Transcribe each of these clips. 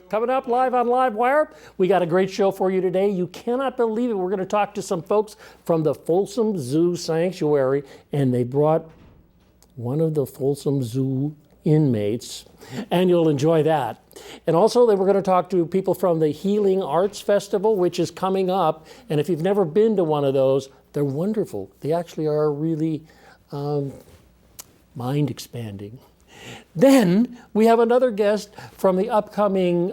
Coming up live on Livewire, we got a great show for you today. You cannot believe it. We're going to talk to some folks from the Folsom Zoo Sanctuary, and they brought one of the Folsom Zoo inmates, and you'll enjoy that. And also, they were going to talk to people from the Healing Arts Festival, which is coming up. And if you've never been to one of those, they're wonderful. They actually are really mind-expanding. Then we have another guest from the upcoming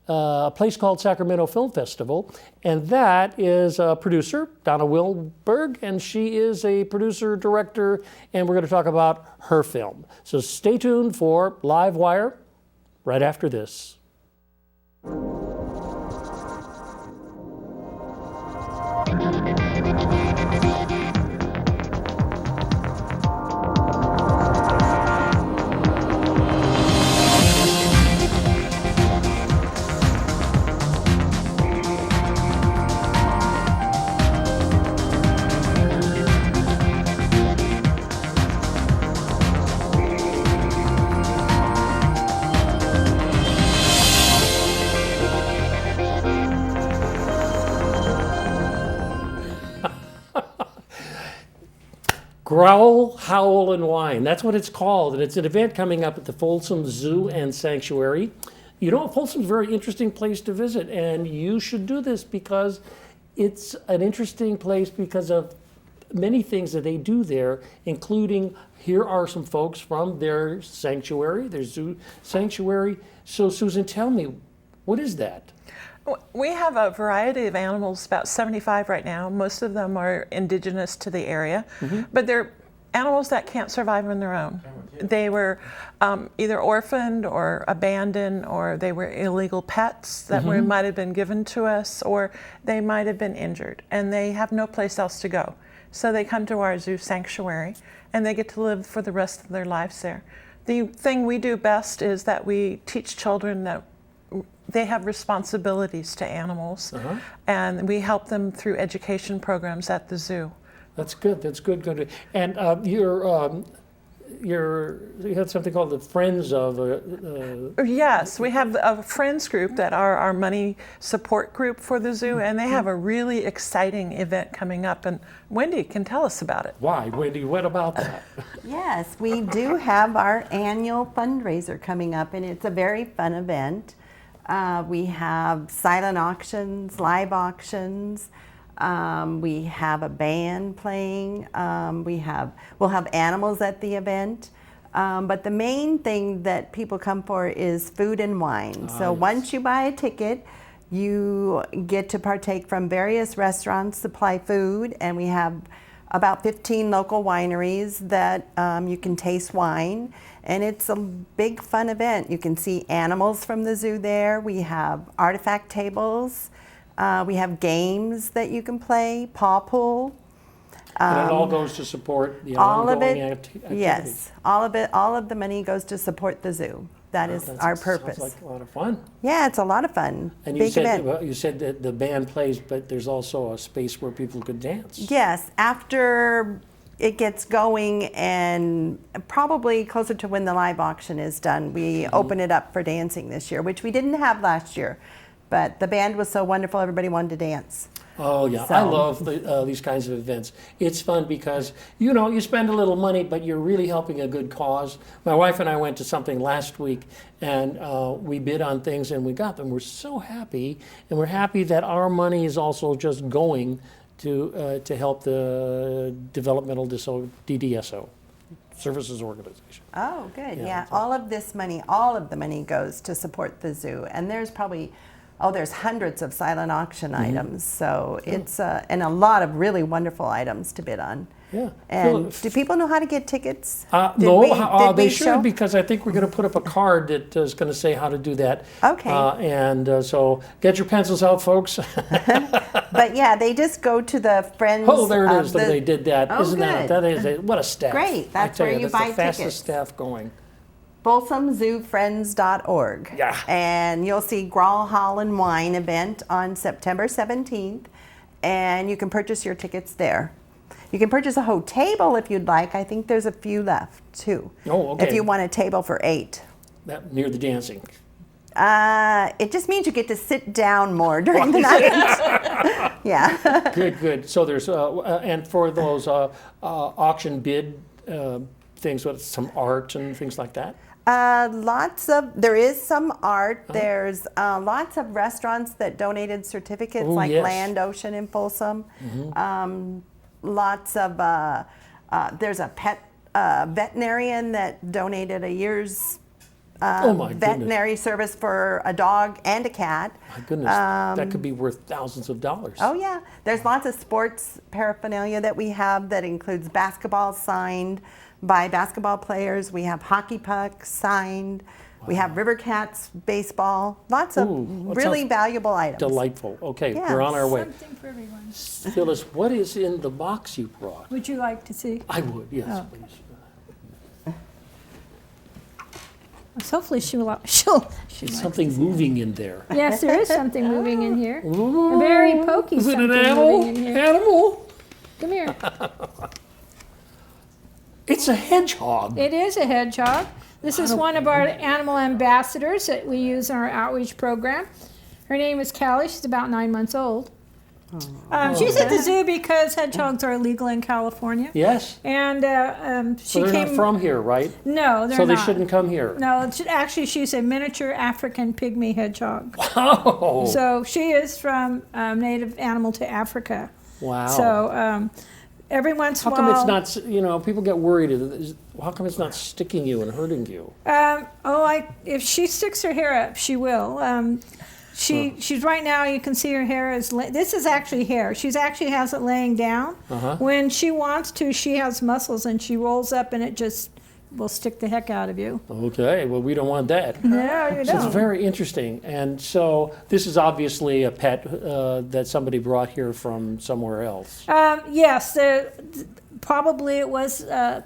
A Place Called Sacramento Film Festival, and that is a producer, Danna Wilberg, and she is a producer, director, and we're going to talk about her film. So stay tuned for Livewire right after this. Growl, Howl and Wine. That's what it's called. And it's an event coming up at the Folsom Zoo and Sanctuary. You know, Folsom's a very interesting place to visit, and you should do this because it's an interesting place because of many things that they do there, including here are some folks from their sanctuary, their zoo sanctuary. So Susan, tell me, what is that? We have a variety of animals, about 75 right now. Most of them are indigenous to the area, but they're animals that can't survive on their own. They were either orphaned or abandoned, or they were illegal pets that might have been given to us, or they might have been injured, and they have no place else to go. So they come to our zoo sanctuary, and they get to live for the rest of their lives there. The thing we do best is that we teach children that they have responsibilities to animals, and we help them through education programs at the zoo. That's good. That's good. Good. And you had something called the Friends of. Yes, we have a friends group that are our money support group for the zoo, and they have a really exciting event coming up. And Wendy can tell us about it. Why, Wendy? What about that? Yes, we do have our annual fundraiser coming up, and it's a very fun event. We have silent auctions, live auctions. We have a band playing. We'll have animals at the event. But the main thing that people come for is food and wine. So yes. Once you buy a ticket, you get to partake from various restaurants, supply food, and we have about 15 local wineries that you can taste wine. And it's a big fun event. You can see animals from the zoo there. We have artifact tables. We have games that you can play, paw pool. And it all goes to support the ongoing activity. Yes, all of the money goes to support the zoo. That is our purpose. Sounds like a lot of fun. Yeah, it's a lot of fun. And big event. You said that the band plays, but there's also a space where people could dance. Yes, after it gets going, and probably closer to when the live auction is done, we open it up for dancing this year, which we didn't have last year. But the band was so wonderful, everybody wanted to dance. Oh, yeah. So. I love these kinds of events. It's fun because, you know, you spend a little money, but you're really helping a good cause. My wife and I went to something last week, and we bid on things, and we got them. We're so happy, and we're happy that our money is also just going to help the developmental DDSO, Services Organization. Oh, good. Yeah. All of the money goes to support the zoo. And there's probably, there's hundreds of silent auction items. So it's, and a lot of really wonderful items to bid on. Yeah. And do people know how to get tickets? No, they should, because I think we're going to put up a card that is going to say how to do that. Okay. So get your pencils out, folks. But yeah, they just go to the Friends. Oh, there it is. They did that. Oh, Isn't good. that is what a staff. Great. That's where you buy tickets. That's the fastest tickets. staff going. FolsomZooFriends.org. Yeah. And you'll see Growl, Howl and Wine event on September 17th, and you can purchase your tickets there. You can purchase a whole table if you'd like. I think there's a few left too. Oh, okay. If you want a table for 8. That near the dancing. It just means you get to sit down more during the night. Yeah. Good. So there's, and for those auction bid things with some art and things like that? There is some art. There's lots of restaurants that donated certificates, like yes. Land Ocean in Folsom. Lots of, there's a pet veterinarian that donated a year's veterinary service for a dog and a cat. My goodness, that could be worth thousands of dollars. Oh yeah, there's lots of sports paraphernalia that we have that includes basketball signed by basketball players. We have hockey pucks signed. Wow. We have River Cats baseball. Lots of really valuable items. Delightful. Okay, yes. We're on our way. Something for everyone. Phyllis, what is in the box you brought? Would you like to see? I would, yes, Oh. please. So hopefully she'll There's something moving in there. Yes, there is something moving in here. A very pokey Is it something an animal? moving in here. Animal? Come here. It's a hedgehog. It is a hedgehog. This is one of our animal ambassadors that we use in our outreach program. Her name is Callie. She's about 9 months old. She's at the zoo because hedgehogs are illegal in California. Yes. And she So they're came. not from here, right? No, they're So they not. shouldn't come here. No, actually, she's a miniature African pygmy hedgehog. Oh. So she is from native animal to Africa. Wow. So every once in How a while. come it's not, people get worried. How come it's not sticking you and hurting you? If she sticks her hair up, she will. She's right now, you can see her hair is, this is actually hair. She's actually has it laying down. When she wants to, she has muscles and she rolls up and it just will stick the heck out of you. Okay, well, we don't want that. No, you So don't. it's very interesting. And so this is obviously a pet that somebody brought here from somewhere else. Yes, probably it was a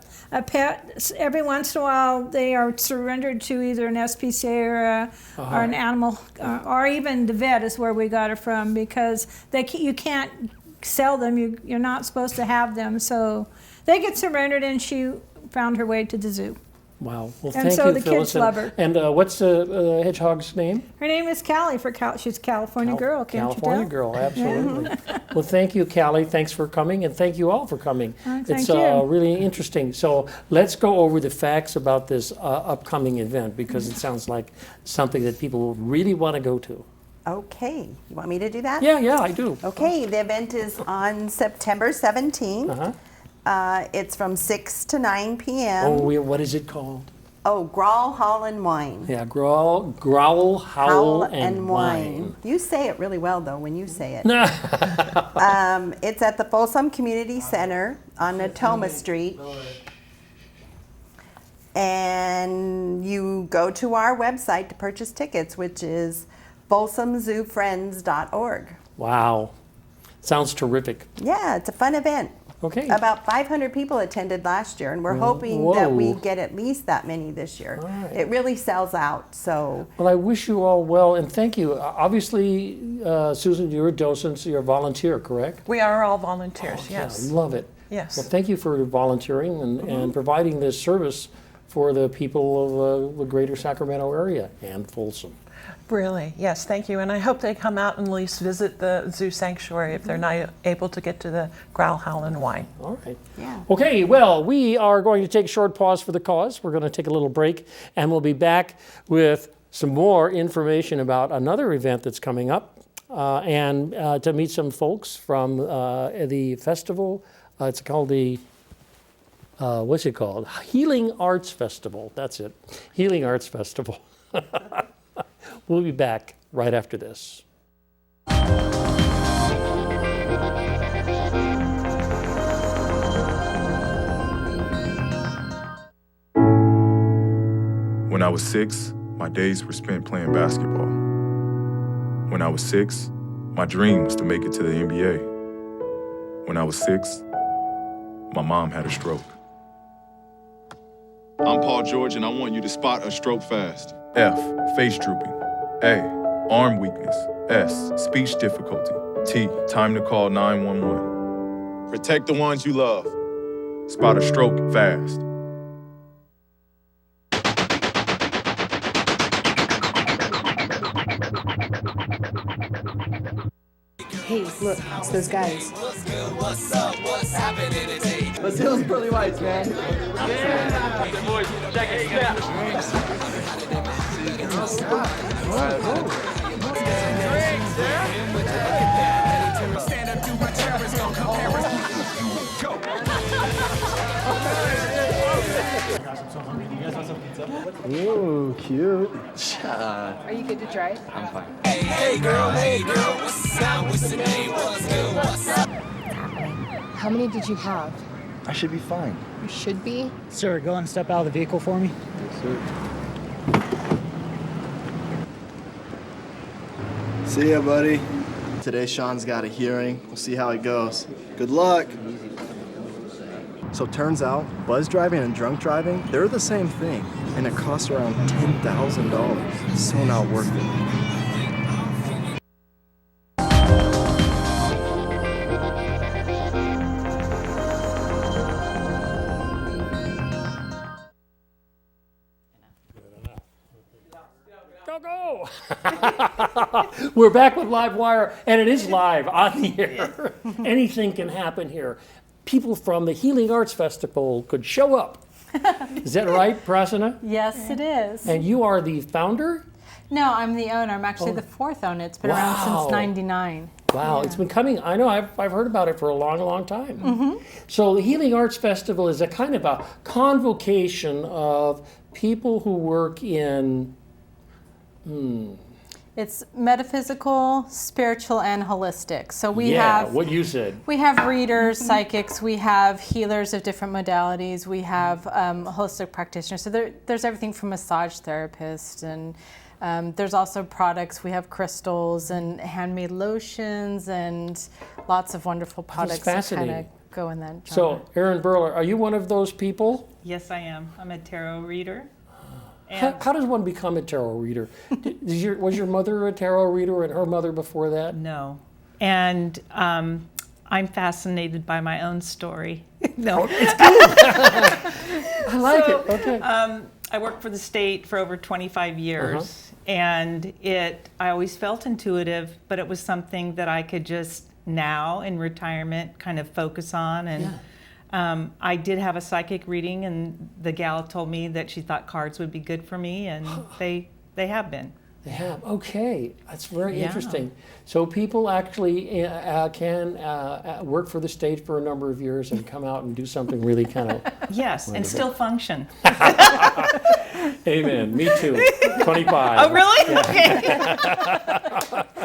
pet. Every once in a while, they are surrendered to either an SPCA or an animal, or even the vet is where we got it from, because you can't sell them. You're not supposed to have them, so they get surrendered, and she found her way to the zoo. Wow. Well, And thank so you, the Phyllis. kids love her. And what's the hedgehog's name? Her name is Callie. She's a California girl. Can't California you tell? girl, absolutely. Well, thank you, Callie. Thanks for coming, and thank you all for coming. Thank It's you. really interesting. So let's go over the facts about this upcoming event, because it sounds like something that people really want to go to. Okay, you want me to do that? Yeah, I do. Okay, the event is on September 17th. It's from 6 to 9 p.m. Oh, what is it called? Oh, Growl, Howl and Wine. Yeah, Growl, Howl, and Wine. You say it really well, though, when you say it. It's at the Folsom Community Center on Natoma Street. And you go to our website to purchase tickets, which is folsomzoofriends.org. Wow. Sounds terrific. Yeah, it's a fun event. Okay. About 500 people attended last year, and we're hoping that we get at least that many this year. Right. It really sells out, so. Well, I wish you all well, and thank you. Obviously, Susan, you're a docent, so you're a volunteer, correct? We are all volunteers, Yeah, yes. I love it. Yes. Well, thank you for volunteering and providing this service for the people of the greater Sacramento area and Folsom. Really, yes, thank you. And I hope they come out and at least visit the zoo sanctuary if they're not able to get to the Growl, Howl and Wine. All right. Yeah. Okay, well, we are going to take a short pause for the cause. We're going to take a little break, and we'll be back with some more information about another event that's coming up, and to meet some folks from the festival. It's called the what's it called? Healing Arts Festival. That's it. Healing Arts Festival. We'll be back right after this. When I was 6, my days were spent playing basketball. When I was 6, my dream was to make it to the NBA. When I was 6, my mom had a stroke. I'm Paul George, and I want you to spot a stroke fast. F, face drooping. A, arm weakness. S, speech difficulty. T, time to call 911. Protect the ones you love. Spot a stroke fast. Hey, look, it's those guys. Let's do those pearly whites, man. Ooh, cute. Are you good to try? I'm fine. How many did you have? I should be fine. You should be. Sir, go and step out of the vehicle for me. See ya, buddy. Today, Sean's got a hearing. We'll see how it goes. Good luck. So turns out, buzz driving and drunk driving, they're the same thing, and it costs around $10,000. So not worth it. Go! We're back with Livewire, and it is live on the air. Anything can happen here. People from the Healing Arts Festival could show up. Is that right, Prasanna? Yes, it is. And you are the founder? No, I'm the owner. I'm actually the fourth owner. It's been around since '99. Wow, it's been coming. I know, I've heard about it for a long, long time. So the Healing Arts Festival is a kind of a convocation of people who work in It's metaphysical, spiritual, and holistic. So we yeah, have what you said. we have readers, psychics, we have healers of different modalities, we have holistic practitioners. So there's everything from massage therapists, and there's also products. We have crystals and handmade lotions and lots of wonderful products that kind of go in that genre. So, Erin Burler, are you one of those people? Yes, I am. I'm a tarot reader. How does one become a tarot reader? Was your mother a tarot reader and her mother before that? No. And I'm fascinated by my own story. No, it's I like it. Okay. I worked for the state for over 25 years, and I always felt intuitive, but it was something that I could just now in retirement kind of focus on. And I did have a psychic reading, and the gal told me that she thought cards would be good for me, and they have been. They have. Okay, that's very interesting. So people actually can work for the state for a number of years and come out and do something really kind of yes, wonderful. And still function. Amen. Me too. 25. Oh, really? Yeah.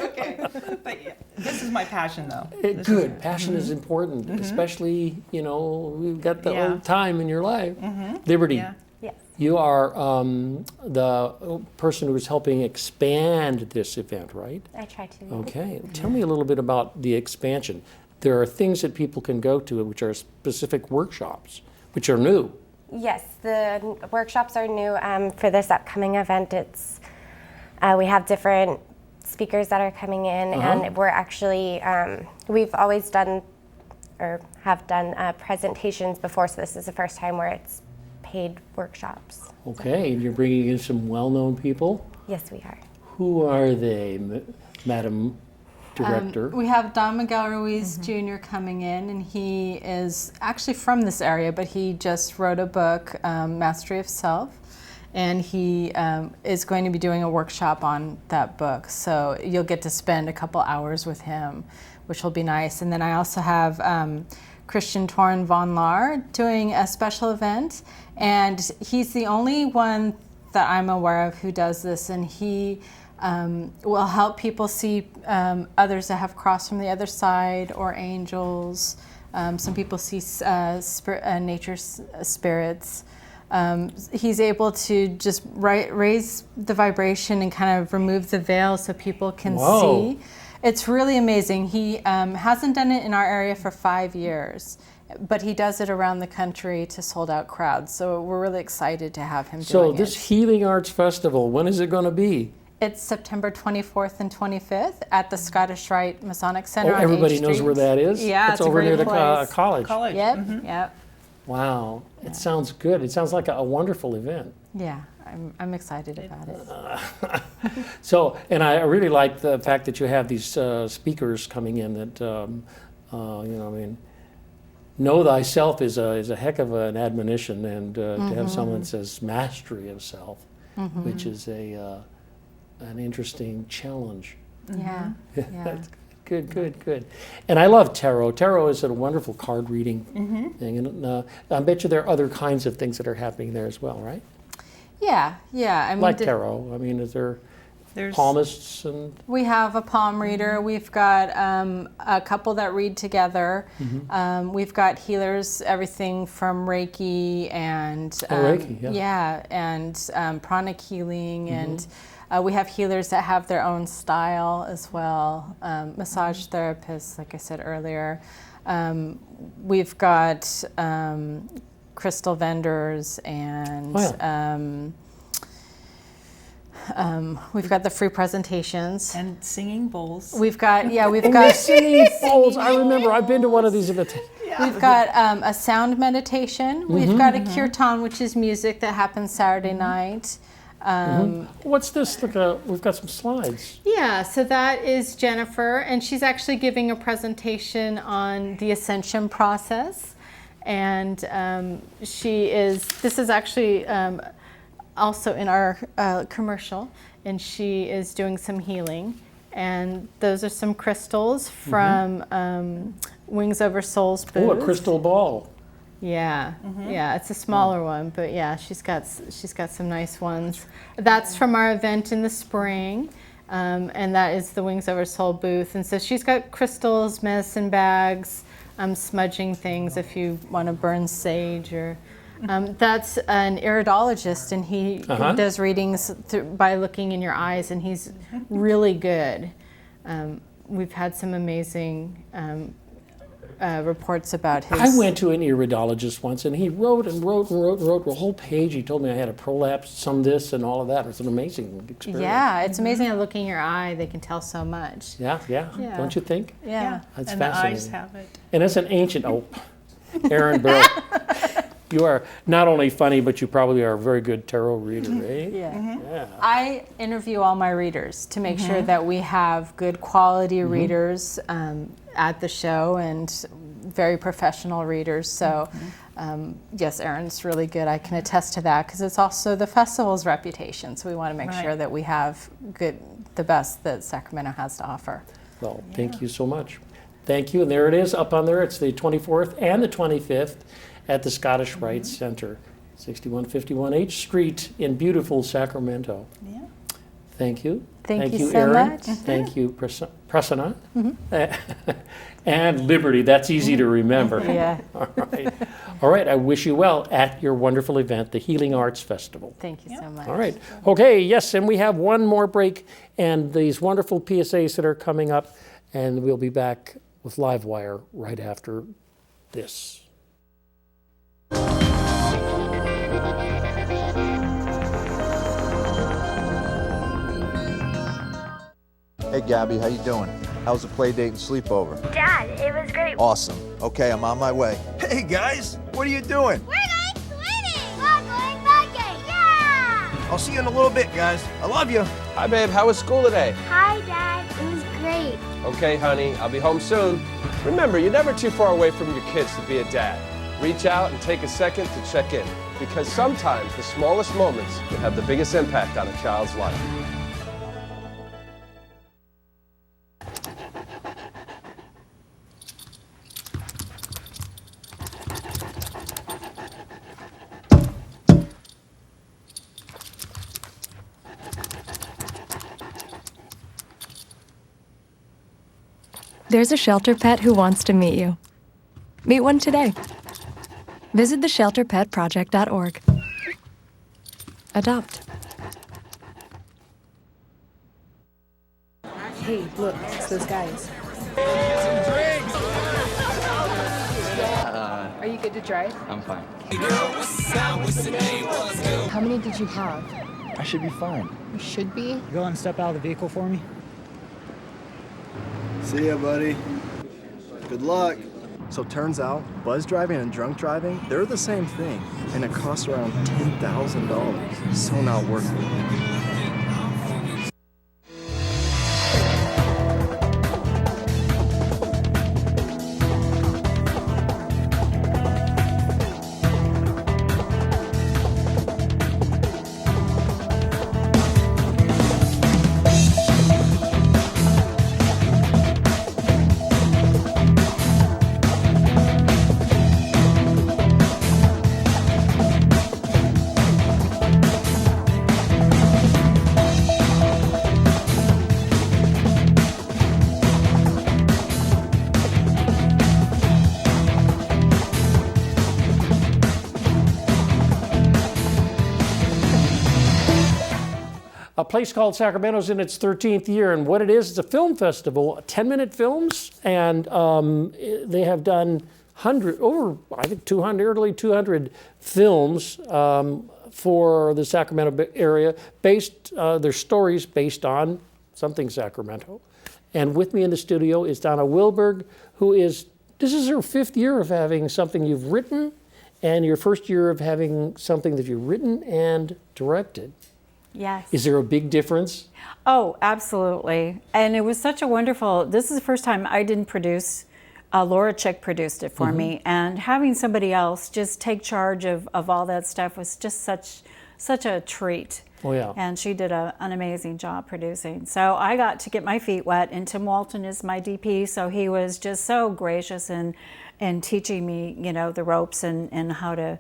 Okay. But yeah, this is my passion, though. Good. Passion is important, especially, we've got the old time in your life. Liberty. Yes. You are the person who is helping expand this event, right? I try to. Okay. Tell me a little bit about the expansion. There are things that people can go to, which are specific workshops, which are new. Yes, the workshops are new for this upcoming event. We have different speakers that are coming in, and we're actually, we've always done or have done presentations before, so this is the first time where it's paid workshops. Okay, and you're bringing in some well-known people? Yes, we are. Who are they, Madam Director? We have Don Miguel Ruiz Jr. coming in, and he is actually from this area, but he just wrote a book, Mastery of Self, and he is going to be doing a workshop on that book. So you'll get to spend a couple hours with him, which will be nice. And then I also have Christian Torn von Laar doing a special event, and he's the only one that I'm aware of who does this, and he will help people see others that have crossed from the other side, or angels. Some people see nature spirits. He's able to just raise the vibration and kind of remove the veil so people can see. It's really amazing. He hasn't done it in our area for 5 years, but he does it around the country to sold-out crowds. So we're really excited to have him doing it. So this Healing Arts Festival, when is it going to be? It's September 24th and 25th at the Scottish Rite Masonic Center on everybody 8th knows Street. where that is? Yeah, it's over near the college. Yep, yep. Wow, it sounds good. It sounds like a wonderful event. Yeah, I'm excited about it. So, and I really like the fact that you have these speakers coming in that, know thyself is a heck of an admonition, and to have someone that says mastery of self, which is an interesting challenge. Yeah. That's good. And I love tarot. Tarot is a wonderful card reading thing, and I bet you there are other kinds of things that are happening there as well, right? Yeah. I mean, like tarot. I mean, there's palmists and... We have a palm reader. We've got a couple that read together. We've got healers, everything from Reiki and... Reiki, yeah. Yeah, and pranic healing, and we have healers that have their own style as well. Massage therapists, like I said earlier. We've got crystal vendors, and we've got the free presentations and singing bowls. We've got singing bowls. I remember I've been to one of these events. We've got a sound meditation. We've got a kirtan, which is music that happens Saturday night. What's this? We've got some slides. Yeah, so that is Jennifer, and she's actually giving a presentation on the ascension process. And this is actually also in our commercial, and she is doing some healing. And those are some crystals from Wings Over Souls booth. Oh, a crystal ball. Yeah, it's a smaller one, but yeah, she's got some nice ones. That's from our event in the spring, and that is the Wings Over Soul booth. And so she's got crystals, medicine bags, smudging things if you want to burn sage, or that's an iridologist, and he does readings by looking in your eyes, and he's really good. We've had some amazing reports about his... I went to an iridologist once, and he wrote a whole page. He told me I had a prolapse, some this and all of that. It was an amazing experience. Yeah, it's amazing how looking in your eye, they can tell so much. Yeah. Don't you think? Yeah. That's and fascinating. The eyes have it. And it's an ancient... Erin Burrow, you are not only funny, but you probably are a very good tarot reader, eh? Yeah. I interview all my readers to make sure that we have good quality readers at the show, and very professional readers. So yes, Erin's really good. I can attest to that, because it's also the festival's reputation. So we want to make sure that we have the best that Sacramento has to offer. Well, thank you so much. Thank you. And there it is up on there. It's the 24th and the 25th at the Scottish Rite Center, 6151 H Street in beautiful Sacramento. Yeah. Thank you. Thank you so Erin. much. Thank you, Prasanna. And Liberty. That's easy to remember. Yeah. All right. I wish you well at your wonderful event, the Healing Arts Festival. Thank you so much. All right. Okay. Yes. And we have one more break and these wonderful PSAs that are coming up, and we'll be back with Livewire right after this. Hey Gabby, how you doing? How's the play date and sleepover? Dad, it was great. Awesome. Okay, I'm on my way. Hey guys, what are you doing? We're going swimming. We're going biking. Yeah! I'll see you in a little bit, guys. I love you. Hi babe, how was school today? Hi Dad, it was great. Okay honey, I'll be home soon. Remember, you're never too far away from your kids to be a dad. Reach out and take a second to check in, because sometimes the smallest moments can have the biggest impact on a child's life. There's a shelter pet who wants to meet you. Meet one today. Visit theshelterpetproject.org. Adopt. Hey, look, it's those guys. Are you good to drive? I'm fine. How many did you have? I should be fine. You should be. Go and step out of the vehicle for me. See ya, buddy. Good luck. So turns out, buzz driving and drunk driving, they're the same thing, and it costs around $10,000. So not worth it. A Place Called Sacramento is in its 13th year, and what it is a film festival, 10-minute films, and they have done over, I think, 200 films for the Sacramento area, their stories based on something Sacramento. And with me in the studio is Danna Wilberg, this is her 5th year of having something you've written, and your 1st year of having something that you've written and directed. Yes. Is there a big difference? Oh, absolutely. And it was such a wonderful, this is the first time I didn't produce, Laura Chick produced it for me. And having somebody else just take charge of all that stuff was just such a treat. Oh, yeah. And she did an amazing job producing. So I got to get my feet wet, and Tim Walton is my DP, so he was just so gracious in teaching me, the ropes and how to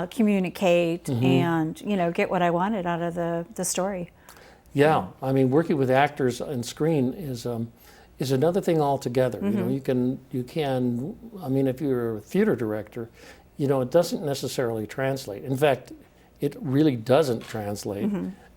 communicate and get what I wanted out of the story. Yeah, I mean, working with actors on screen is another thing altogether. You can. I mean, if you're a theater director, it doesn't necessarily translate. In fact, it really doesn't translate.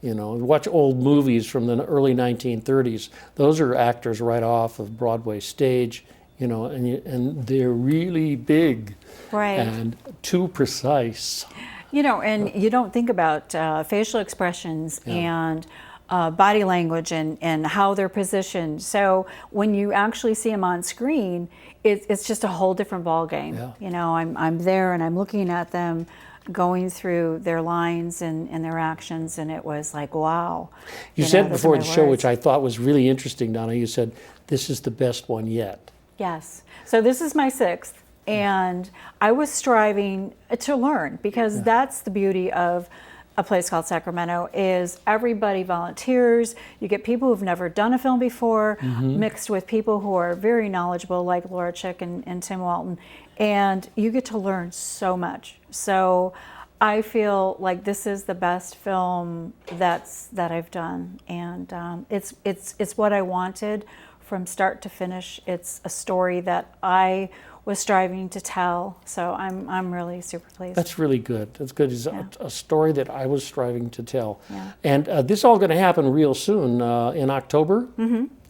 Watch old movies from the early 1930s. Those are actors right off of Broadway stage. And they're really big, right, and too precise. And you don't think about facial expressions and body language and how they're positioned. So when you actually see them on screen, it's just a whole different ballgame. Yeah. I'm there and I'm looking at them going through their lines and their actions, and it was like, wow. You said before the show, which I thought was really interesting, Donna, you said, this is the best one yet. Yes. So this is my 6th, and I was striving to learn, because that's the beauty of A Place Called Sacramento is everybody volunteers. You get people who've never done a film before, mixed with people who are very knowledgeable, like Laura Chick and Tim Walton, and you get to learn so much. So I feel like this is the best film that I've done, and it's what I wanted from start to finish. It's a story that I was striving to tell, so I'm really super pleased. That's really good. That's good. It's a story that I was striving to tell. Yeah. And this is all going to happen real soon in October.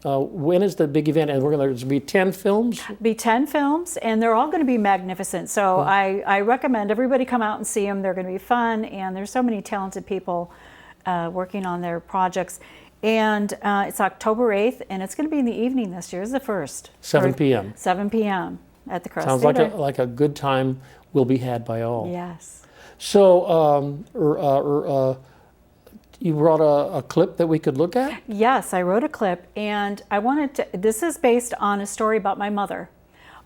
When is the big event? And there's going to be 10 films? Be 10 films, and they're all going to be magnificent. So I recommend everybody come out and see them. They're going to be fun, and there's so many talented people working on their projects. And it's October 8th, and it's going to be in the evening this year. It's the 1st. 7 p.m. 7 p.m. at the Cross Sounds Theater. like a good time will be had by all. Yes. So, you brought a clip that we could look at? Yes, I wrote a clip, and I wanted to, this is based on a story about my mother.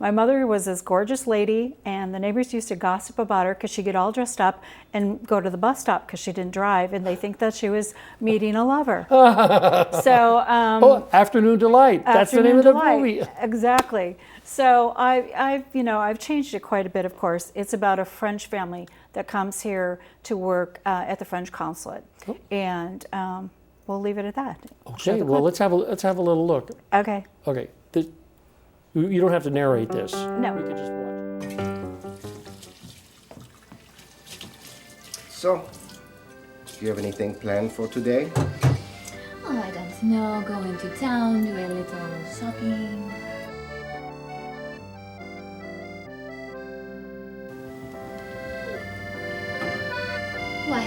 My mother was this gorgeous lady, and the neighbors used to gossip about her because she'd get all dressed up and go to the bus stop because she didn't drive, and they think that she was meeting a lover. So, Afternoon Delight. That's the name of the movie. Exactly. So I've changed it quite a bit. Of course, it's about a French family that comes here to work at the French consulate, and we'll leave it at that. Okay. Well, let's have a little look. Okay. Okay. You don't have to narrate this. No. We can just watch. So, do you have anything planned for today? Oh, I don't know. Going to town, do a little shopping. Why?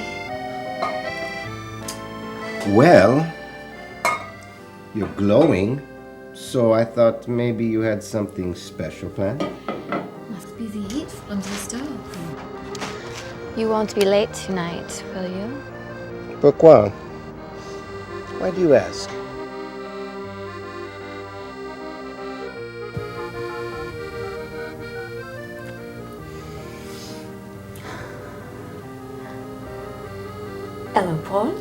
Well, you're glowing, so I thought maybe you had something special planned. onto the stove. You won't be late tonight, will you? Pourquoi? Why do you ask? Hello, Paul.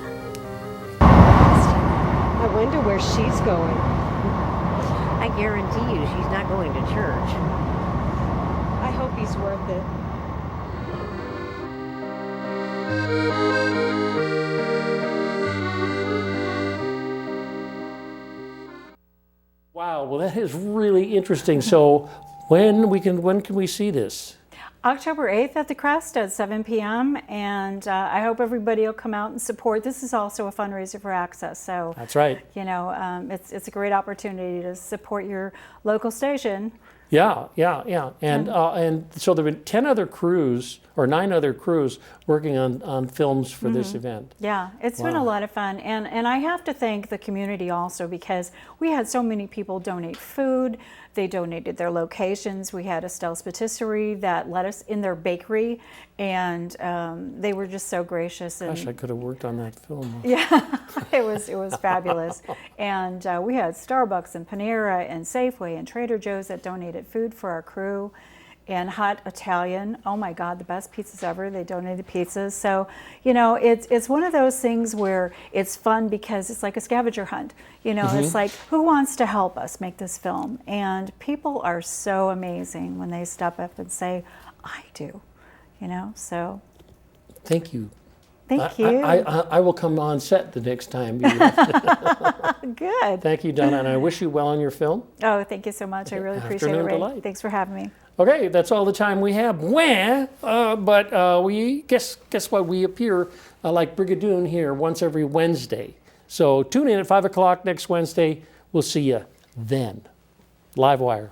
I wonder where she's going. I guarantee you she's not going to church. I hope he's worth it. Wow, well that is really interesting. So when can we see this? October 8th at the Crest at 7 p.m. And I hope everybody will come out and support. This is also a fundraiser for Access. So That's right. You know, it's a great opportunity to support your local station. Yeah. And so there have been 10 other crews or 9 other crews working on films for this event. Yeah, it's been a lot of fun. And I have to thank the community also, because we had so many people donate food. They donated their locations. We had Estelle's Patisserie that let us in their bakery, and they were just so gracious. And Gosh, I could have worked on that film. yeah, it was fabulous. And we had Starbucks and Panera and Safeway and Trader Joe's that donated food for our crew. And Hot Italian, oh my God, the best pizzas ever. They donated pizzas. So, you know, it's one of those things where it's fun because it's like a scavenger hunt. You know, it's like, who wants to help us make this film? And people are so amazing when they step up and say, I do, you know, so. Thank you. Thank you. I will come on set the next time. Good. Thank you, Donna, and I wish you well on your film. Oh, thank you so much. I really appreciate it, Afternoon Ray. delight. Thanks for having me. Okay, that's all the time we have. But we guess what? We appear like Brigadoon here once every Wednesday. So tune in at 5 o'clock next Wednesday. We'll see you then. Livewire.